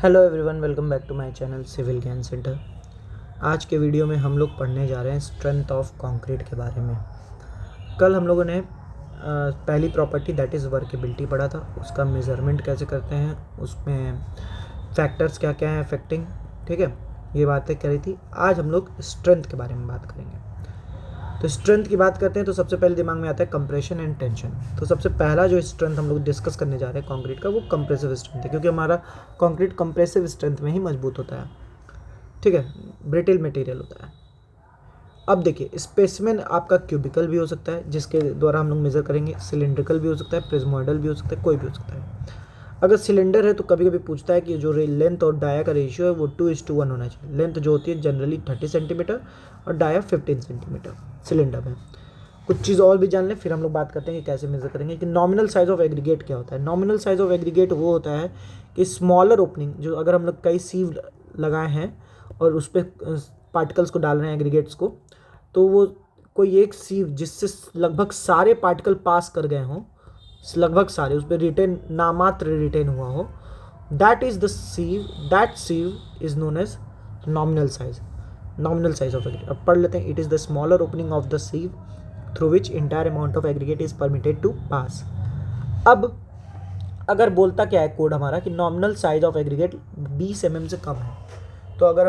Hello everyone, welcome back to my channel civil Gyan centre. आज के video में हम लोग पढ़ने जा रहे हैं स्ट्रेंथ ऑफ कंक्रीट के बारे में। कल हम लोगों ने पहली प्रॉपर्टी दैट इज़ वर्केबिलिटी पढ़ा था, उसका मेज़रमेंट कैसे करते हैं, उसमें फैक्टर्स क्या क्या हैं अफेक्टिंग, ठीक है, ये बातें करी थी। आज हम लोग स्ट्रेंथ के बारे में बात करेंगे। तो स्ट्रेंथ की बात करते हैं तो सबसे पहले दिमाग में आता है कंप्रेशन एंड टेंशन। तो सबसे पहला जो स्ट्रेंथ हम लोग डिस्कस करने जा रहे हैं कंक्रीट का, वो कंप्रेसिव स्ट्रेंथ है, क्योंकि हमारा कंक्रीट कंप्रेसिव स्ट्रेंथ में ही मजबूत होता है, ठीक है, ब्रिटिल मटेरियल होता है। अब देखिए, स्पेसिमेन आपका क्यूबिकल भी हो सकता है, जिसके द्वारा हम लोग मेजर करेंगे, सिलिंड्रिकल भी हो सकता है, प्रिज्मोइडल भी हो सकता है, कोई भी हो सकता है। अगर सिलेंडर है तो कभी कभी पूछता है कि जो लेंथ और डाया का रेशियो है वो 2:1 होना चाहिए। लेंथ जो होती है जनरली 30 सेंटीमीटर और डाया 15 सेंटीमीटर सिलेंडर में। कुछ चीज़ और भी जान लें, फिर हम लोग बात करते हैं कि कैसे मेजर करेंगे। कि नॉमिनल साइज ऑफ एग्रीगेट क्या होता है। नॉमिनल साइज ऑफ एग्रीगेट वो होता है कि स्मॉलर ओपनिंग, जो अगर हम लोग कई सीव लगाए हैं और उस पर पार्टिकल्स को डाल रहे हैं एग्रीगेट्स को, तो वो कोई एक सीव जिससे लगभग सारे पार्टिकल पास कर गए हों, लगभग सारे, उस पर रिटेन नामात्र रिटेन हुआ हो, that is the sieve, that sieve is known as nominal size. Nominal size of aggregate अब पढ़ लेते हैं। It is the smaller opening of the sieve through which entire amount of aggregate is permitted to pass. अब अगर बोलता क्या है code हमारा कि nominal size of aggregate 20 mm से कम है, तो अगर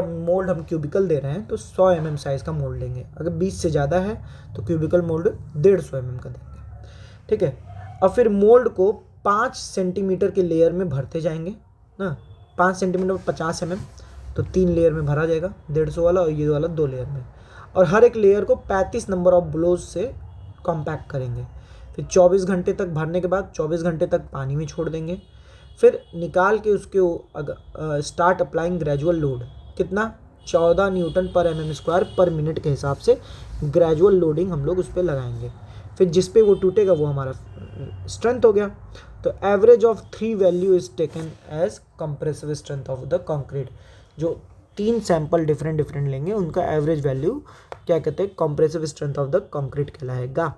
हम क्यूबिकल दे रहे हैं तो 100 mm साइज का मोल्ड लेंगे। अगर 20 से ज़्यादा है तो क्यूबिकल मोल्ड 150 mm का देंगे, ठीक है। अब फिर मोल्ड को 5 सेंटीमीटर के लेयर में भरते जाएंगे ना। 5 सेंटीमीटर में 50 mm, तो 3 लेयर में भरा जाएगा, 150 वाला और ये वाला 2 लेयर में। और हर एक लेयर को 35 नंबर ऑफ ब्लोज से कॉम्पैक्ट करेंगे। फिर 24 घंटे तक भरने के बाद 24 घंटे तक पानी में छोड़ देंगे। फिर निकाल के उसके स्टार्ट अप्लाइंग ग्रेजुअल लोड। कितना? 14 न्यूटन पर mm² पर मिनट के हिसाब से ग्रेजुअल लोडिंग हम लोग उस पर लगाएंगे। फिर जिस पे वो टूटेगा वो हमारा स्ट्रेंथ हो गया। तो average of 3 value is taken as compressive strength of the concrete. जो 3 सैंपल डिफरेंट लेंगे, उनका एवरेज वैल्यू क्या कहते हैं, compressive strength of the concrete कहलाएगा,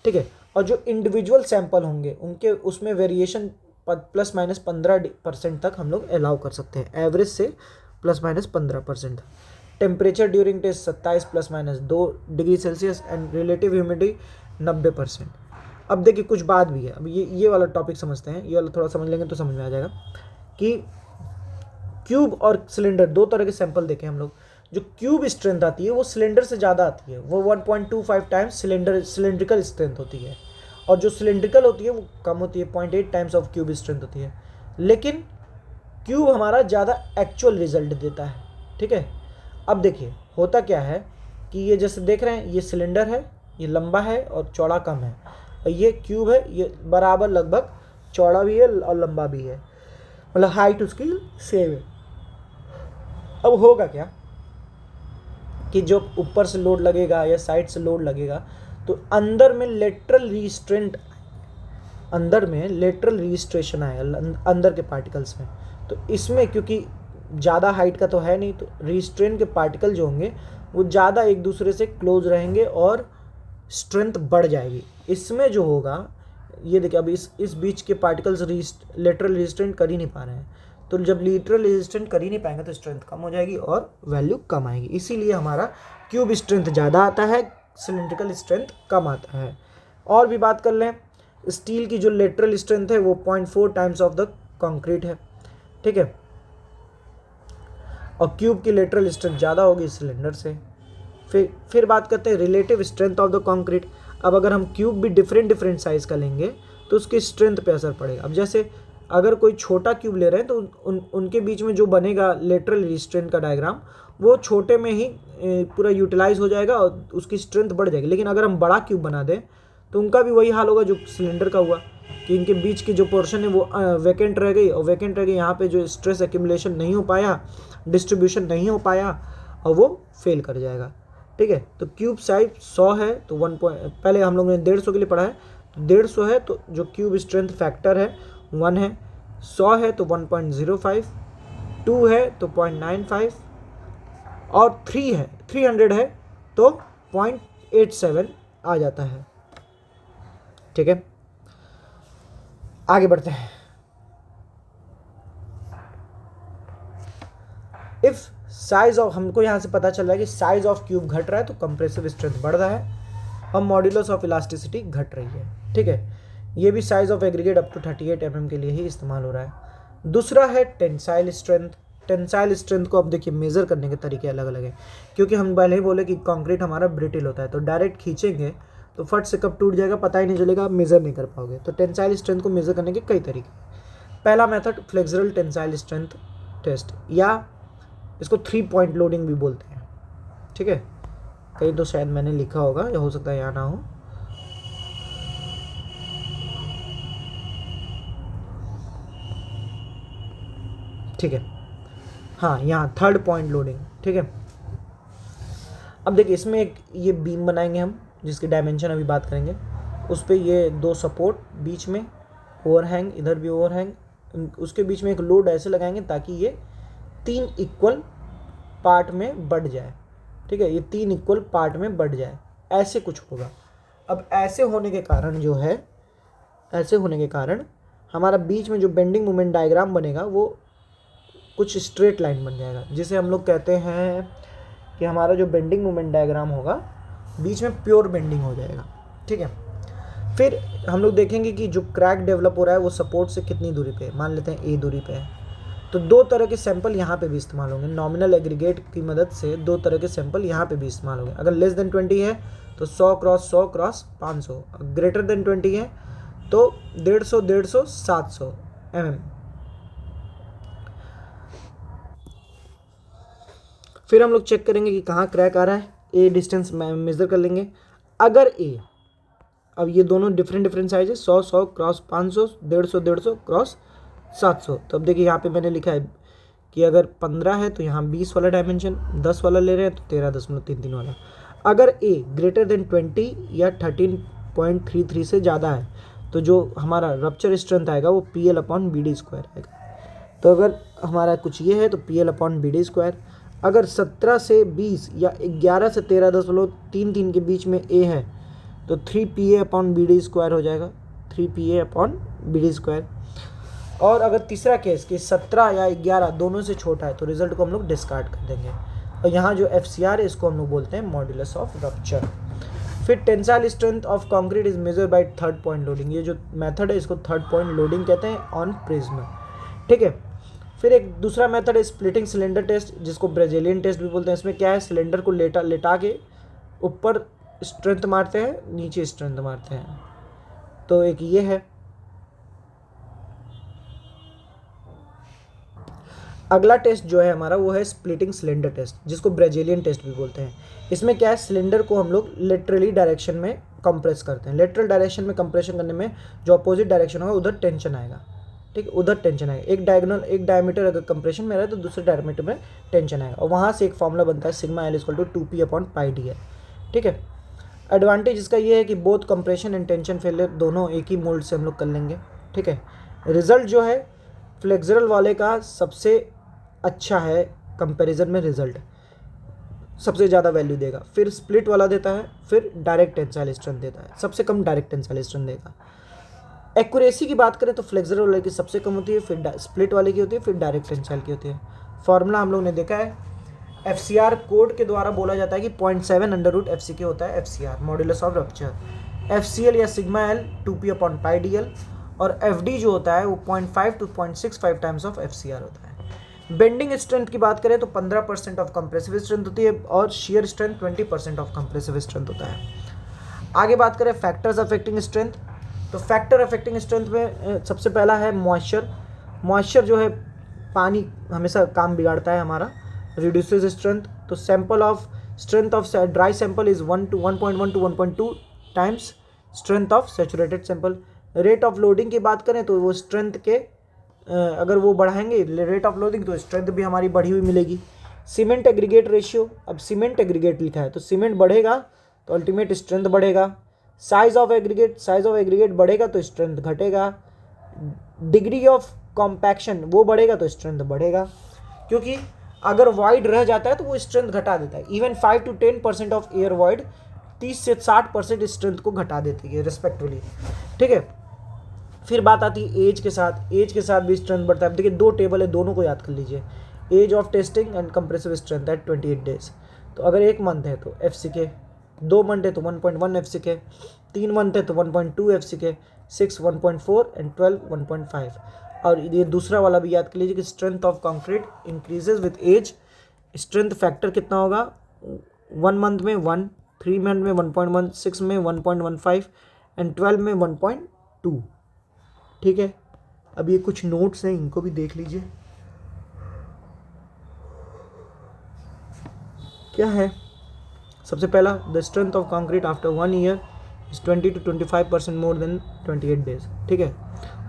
ठीक है। और जो इंडिविजुअल सैंपल होंगे उनके उसमें वेरिएशन ±15% तक हम लोग अलाउ कर सकते हैं, एवरेज से ±15%। Temperature during test 27 ±2 degree Celsius and relative humidity 90%। अब देखिए कुछ बात भी है। अब ये वाला टॉपिक समझते हैं, ये वाला थोड़ा समझ लेंगे तो समझ में आ जाएगा कि क्यूब और सिलेंडर दो तरह के सैंपल देखें हम लोग। जो क्यूब स्ट्रेंथ आती है वो सिलेंडर से ज़्यादा आती है, वो 1.25 टाइम्स सिलेंड्रिकल स्ट्रेंथ होती है। और जो सिलेंड्रिकल होती है वो कम होती है, 0.8 टाइम्स ऑफ क्यूब स्ट्रेंथ होती है। लेकिन क्यूब हमारा ज़्यादा एक्चुअल रिजल्ट देता है, ठीक है। अब देखिए होता क्या है कि ये जैसे देख रहे हैं, ये सिलेंडर है, ये लंबा है और चौड़ा कम है, और ये क्यूब है, ये बराबर लगभग चौड़ा भी है और लंबा भी है, मतलब हाइट उसकी सेम है। अब होगा क्या कि जो ऊपर से लोड लगेगा या साइड से लोड लगेगा तो अंदर में लेटरल रिस्ट्रेशन आएगा अंदर के पार्टिकल्स में। तो इसमें क्योंकि ज़्यादा हाइट का तो है नहीं, तो रिस्ट्रेन के पार्टिकल जो होंगे वो ज़्यादा एक दूसरे से क्लोज रहेंगे और स्ट्रेंथ बढ़ जाएगी। इसमें जो होगा, ये देखिए, अब इस बीच के पार्टिकल्स लेटरल रेजिस्टेंट कर ही नहीं पा रहे हैं, तो जब लेटरल रेजिस्टेंट कर ही नहीं पाएंगे तो स्ट्रेंथ कम हो जाएगी और वैल्यू कम आएगी। इसीलिए हमारा क्यूब स्ट्रेंथ ज़्यादा आता है, सिलेंड्रिकल स्ट्रेंथ कम आता है। और भी बात कर लें, स्टील की जो लेटरल स्ट्रेंथ है वो 0.4 टाइम्स ऑफ द कंक्रीट है, ठीक है। और क्यूब की लेटरल स्ट्रेंथ ज़्यादा होगी सिलेंडर से। फिर बात करते हैं relative strength of the concrete. अब अगर हम क्यूब भी डिफरेंट साइज़ का लेंगे तो उसकी स्ट्रेंथ पे असर पड़ेगा। अब जैसे अगर कोई छोटा क्यूब ले रहे हैं तो उनके बीच में जो बनेगा लेटरल रिस्ट्रेंट का डायग्राम, वो छोटे में ही पूरा यूटिलाइज हो जाएगा और उसकी स्ट्रेंथ बढ़ जाएगी। लेकिन अगर हम बड़ा क्यूब बना दें तो उनका भी वही हाल होगा जो सिलेंडर का हुआ, कि इनके बीच की जो पोर्शन है वो वैकेंट रह गई, और वैकेंट रह गई, यहाँ पे जो स्ट्रेस एक्यूमुलेशन नहीं हो पाया, डिस्ट्रीब्यूशन नहीं हो पाया, और वो फेल कर जाएगा, ठीक है। तो क्यूब साइज 100 है तो पहले हम लोगों ने 150 के लिए पढ़ा है, तो 150 है तो जो क्यूब स्ट्रेंथ फैक्टर है 1 है, 100 है तो 1.05, 2 है तो 0.95, और 300 है तो 0.87 आ जाता है, ठीक है। आगे बढ़ते हैं। इफ़ साइज ऑफ, हमको यहाँ से पता चल रहा है कि साइज ऑफ क्यूब घट रहा है तो कंप्रेसिव स्ट्रेंथ बढ़ रहा है और मॉड्यूलस ऑफ इलास्टिसिटी घट रही है। ठीक है, ये भी size of aggregate up to 38 mm के लिए ही इस्तेमाल हो रहा है। दूसरा है टेंसाइल स्ट्रेंथ। टेंसाइल स्ट्रेंथ को अब देखिए मेज़र करने के तरीके अलग अलग हैं, क्योंकि हम पहले ही बोले कि कंक्रीट हमारा ब्रिटिल होता है, तो डायरेक्ट खींचेंगे तो फट से कब टूट जाएगा पता ही नहीं चलेगा, आप मेज़र नहीं कर पाओगे। तो टेंसाइल स्ट्रेंथ को मेज़र करने के कई तरीके। पहला method flexural tensile strength test, या इसको 3 पॉइंट लोडिंग भी बोलते हैं। ठीक है, कहीं तो शायद मैंने लिखा होगा या हो सकता है यहाँ ना हो। ठीक है, हाँ यहाँ 3rd पॉइंट लोडिंग। ठीक है, अब देखिए इसमें एक ये बीम बनाएंगे हम, जिसकी डायमेंशन अभी बात करेंगे। उस पर ये 2 सपोर्ट, बीच में ओवरहैंग, इधर भी ओवरहैंग, उसके बीच में एक लोड ऐसे लगाएंगे ताकि ये 3 इक्वल पार्ट में बढ़ जाए। ठीक है, ये 3 इक्वल पार्ट में बढ़ जाए, ऐसे कुछ होगा। अब ऐसे होने के कारण जो है, ऐसे होने के कारण हमारा बीच में जो बेंडिंग मोमेंट डायग्राम बनेगा वो कुछ स्ट्रेट लाइन बन जाएगा, जिसे हम लोग कहते हैं कि हमारा जो बेंडिंग मोमेंट डायग्राम होगा बीच में प्योर बेंडिंग हो जाएगा। ठीक है, फिर हम लोग देखेंगे कि जो क्रैक डेवलप हो रहा है वो सपोर्ट से कितनी दूरी पे है। मान लेते हैं ए दूरी पे है, तो 2 तरह के सैंपल यहाँ पे भी इस्तेमाल होंगे। नॉमिनल एग्रीगेट की मदद से 2 तरह के सैंपल यहाँ पे भी इस्तेमाल होंगे। अगर लेस देन 20 है तो 100 क्रॉस 100 क्रॉस 500, ग्रेटर देन 20 है तो 150 700 mm। फिर हम लोग चेक करेंगे कि कहाँ क्रैक आ रहा है, ए डिस्टेंस मेज़र कर लेंगे। अगर ए, अब ये दोनों डिफरेंट साइज है, 100 100 क्रॉस 500, 150 150 क्रॉस 700। तो अब देखिए यहाँ पे मैंने लिखा है कि अगर 15 है तो यहाँ 20 वाला डायमेंशन, 10 वाला ले रहे हैं तो 13.33 वाला। अगर ए ग्रेटर देन 20 या 13.33 से ज़्यादा है तो जो हमारा रप्चर स्ट्रेंथ आएगा वो PL/BD² आएगा। तो अगर हमारा कुछ ये है तो PL/BD²। अगर 17 से 20 या 11 से 13.33 के बीच में ए है तो 3PA/BD² हो जाएगा, 3PA/BD²। और अगर तीसरा केस कि 17 या 11 दोनों से छोटा है तो रिजल्ट को हम लोग डिस्कार्ड कर देंगे। और यहाँ जो FCR है इसको हम लोग बोलते हैं मॉड्यूलस ऑफ रप्चर। फिर tensile strength of concrete is measure by 3rd point loading. ये जो मेथड है इसको 3rd पॉइंट लोडिंग कहते हैं ऑन प्रिज्म। ठीक है, फिर एक दूसरा मेथड है स्प्लिटिंग सिलेंडर टेस्ट, जिसको ब्राजीलियन टेस्ट भी बोलते हैं। इसमें क्या है, सिलेंडर को लेटा के ऊपर स्ट्रेंथ मारते हैं, नीचे स्ट्रेंथ मारते हैं। तो एक ये है। अगला टेस्ट जो है हमारा वो है स्प्लिटिंग सिलेंडर टेस्ट, जिसको ब्राजीलियन टेस्ट भी बोलते हैं। इसमें क्या है, सिलेंडर को हम लोग लेटरली डायरेक्शन में कंप्रेस करते हैं। लेटरल डायरेक्शन में कंप्रेशन करने में जो अपोजिट डायरेक्शन होगा उधर टेंशन आएगा। ठीक है, उधर टेंशन आएगा। एक डायमीटर अगर कंप्रेशन में रहा है तो दूसरे डायमीटर में टेंशन आएगा, और वहाँ से एक फॉर्मूला बनता है सिग्मा L = 2P/πd है। ठीक है, एडवांटेज इसका ये है कि both compression and tension failure दोनों एक ही मोल्ड से हम लोग कर लेंगे। ठीक है, रिजल्ट जो है फ्लेक्सुरल वाले का सबसे अच्छा है कंपैरिजन में, रिजल्ट सबसे ज़्यादा वैल्यू देगा। फिर स्प्लिट वाला देता है, फिर डायरेक्ट टेंसाइल स्ट्रेंथ देता है, सबसे कम डायरेक्ट टेंसाइल स्ट्रेंथ देगा। एक्यूरेसी की बात करें तो फ्लेक्सुरल वाले की सबसे कम होती है, फिर स्प्लिट वाले की होती है, फिर डायरेक्ट टेंसाइल की होती है। फॉर्मूला हम लोग ने देखा है, FCR कोड के द्वारा बोला जाता है कि 0.7 √FCK होता है FCR, modulus of rupture. FCL या सिग्मा L 2P/πdl, और FD जो होता है वो 0.5 to 0.65 टाइम्स ऑफ FCR होता है। बेंडिंग स्ट्रेंथ की बात करें तो 15% ऑफ कंप्रेसिव स्ट्रेंथ होती है, और shear strength 20% of compressive strength होता है। आगे बात करें फैक्टर्स अफेक्टिंग स्ट्रेंथ, तो फैक्टर अफेक्टिंग स्ट्रेंथ में सबसे पहला है मॉइस्चर। मॉइस्चर जो है, पानी हमेशा काम बिगाड़ता है हमारा, रिड्यूसेस स्ट्रेंथ। तो sample of strength of dry sample is 1 to 1.1 to 1.2 times strength of saturated sample. Rate of loading की बात करें तो वो स्ट्रेंथ के अगर वो बढ़ाएंगे रेट ऑफ लोडिंग तो स्ट्रेंथ भी हमारी बढ़ी हुई मिलेगी। सीमेंट एग्रीगेट रेशियो, अब सीमेंट एग्रीगेट लिखा है तो सीमेंट बढ़ेगा तो अल्टीमेट स्ट्रेंथ बढ़ेगा। साइज ऑफ एग्रीगेट बढ़ेगा तो स्ट्रेंथ घटेगा। डिग्री ऑफ कॉम्पैक्शन वो बढ़ेगा तो स्ट्रेंथ बढ़ेगा, क्योंकि अगर वॉइड रह जाता है तो वो स्ट्रेंथ घटा देता है। Even 5 to 10% of air void 30 से 60% स्ट्रेंथ को घटा देती है रिस्पेक्टिवली। ठीक है, फिर बात आती है एज के साथ भी स्ट्रेंथ बढ़ता है। अब देखिए 2 टेबल है, दोनों को याद कर लीजिए। Age of testing and compressive strength at 28 days. तो अगर 1 मंथ है तो FCK, 2 मंथ है तो 1.1 FCK, 3 मंथ है तो 1.2 FCK, 6 1.4 एंड 12 1.5। और ये दूसरा वाला भी याद कर लीजिए कि strength of concrete increases with age. Strength factor कितना होगा, 1 मंथ में 1, 3 मंथ में 1.1, 6 में 1.15 एंड 12 में 1.2। ठीक है, अब ये कुछ नोट्स हैं, इनको भी देख लीजिए। क्या है, सबसे पहला, the strength of concrete after 1 year is 20 to 25% more than 28 days. ठीक है,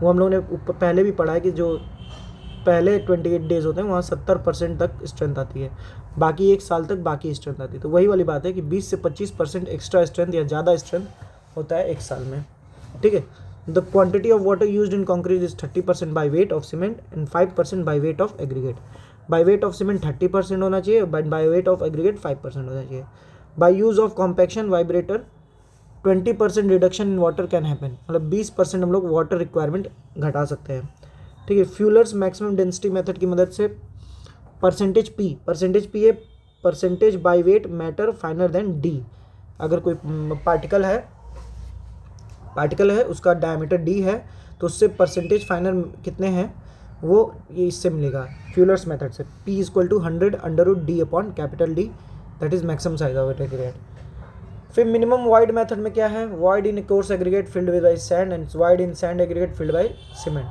वो हम लोगों ने पहले भी पढ़ा है कि जो पहले 28 डेज होते हैं वहाँ 70% तक स्ट्रेंथ आती है, बाकी 1 साल तक बाकी स्ट्रेंथ आती है। तो वही वाली बात है कि 20 से 25% एक्स्ट्रा स्ट्रेंथ या ज़्यादा स्ट्रेंथ होता है 1 साल में। ठीक है, the quantity of water used in concrete is 30% by weight of cement and 5% by weight of aggregate. By weight of cement 30% होना चाहिए, बाई वेट ऑफ एग्रीगेट 5% होना चाहिए। By use of compaction vibrator 20% reduction in water can happen, मतलब 20% हम लोग water requirement घटा सकते हैं। ठीक है, फ्यूलर्स मैक्सिमम डेंसिटी मेथड की मदद से परसेंटेज पी है percentage by weight matter finer than D. अगर कोई पार्टिकल है उसका डायमीटर डी है तो उससे परसेंटेज फाइनर कितने हैं वो ये इससे मिलेगा फ्यूलर्स मेथड से। P equal to 100 √D upon D, that is maximum size of aggregate. फिर मिनिमम वॉइड मेथड में क्या है, void in coarse aggregate filled with by sand and void in sand aggregate filled by cement.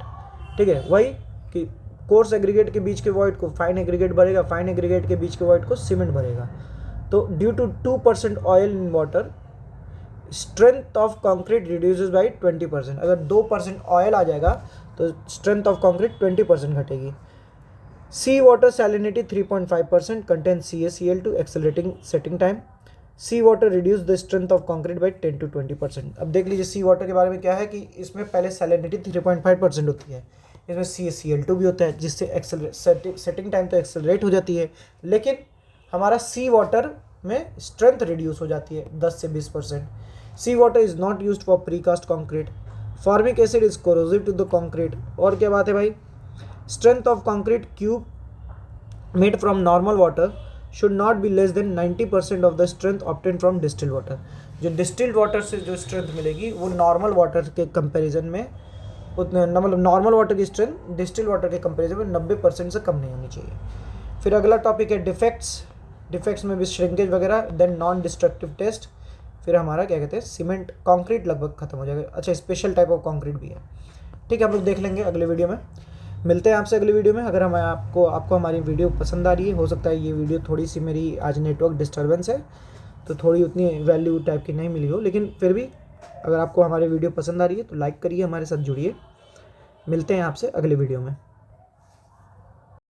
ठीक है, वही कि coarse aggregate के बीच के वॉइड को फाइन एग्रीगेट भरेगा, फाइन एग्रीगेट के बीच के वॉइड को सीमेंट भरेगा। तो due to 2% oil in water strength of concrete reduces by 20%। अगर 2% ऑयल आ जाएगा तो स्ट्रेंथ ऑफ कंक्रीट 20% घटेगी। Sea water salinity 3.5% contain CaCl2 accelerating setting time. Sea water reduce the strength of concrete by 10 to 20%। अब देख लीजिए सी water के बारे में क्या है कि इसमें पहले सैलिनिटी 3.5% होती है, इसमें CaCl2 भी होता है जिससे सेटिंग टाइम तो एक्सेलरेट हो जाती है, लेकिन हमारा सी वाटर में स्ट्रेंथ रिड्यूस हो जाती है 10 से 20%। Sea water is not used for precast concrete. Formic acid is corrosive to the concrete. और क्या बात है भाई, strength of concrete cube made from normal water should not be less than 90% of the strength obtain from distilled water. जो distilled water से जो strength मिलेगी वो नॉर्मल वाटर के कंपैरिजन में उतना, मतलब नॉर्मल वाटर की स्ट्रेंथ डिस्टिल्ड वाटर के कंपैरिजन में 90% से कम नहीं होनी चाहिए। फिर अगला टॉपिक है डिफेक्ट्स में भी श्रिंकेज वगैरह, देन नॉन डिस्ट्रक्टिव टेस्ट। फिर हमारा क्या कहते हैं सीमेंट कंक्रीट लगभग खत्म हो जाएगा। अच्छा, स्पेशल टाइप ऑफ कंक्रीट भी है। ठीक है, हम लोग देख लेंगे अगले वीडियो में। मिलते हैं आपसे अगली वीडियो में। अगर हम आपको हमारी वीडियो पसंद आ रही है, हो सकता है ये वीडियो थोड़ी सी मेरी आज नेटवर्क डिस्टर्बेंस है तो थोड़ी उतनी वैल्यू टाइप की नहीं मिली हो, लेकिन फिर भी अगर आपको हमारी वीडियो पसंद आ रही है तो लाइक करिए, हमारे साथ जुड़िए। मिलते हैं आपसे अगले वीडियो में।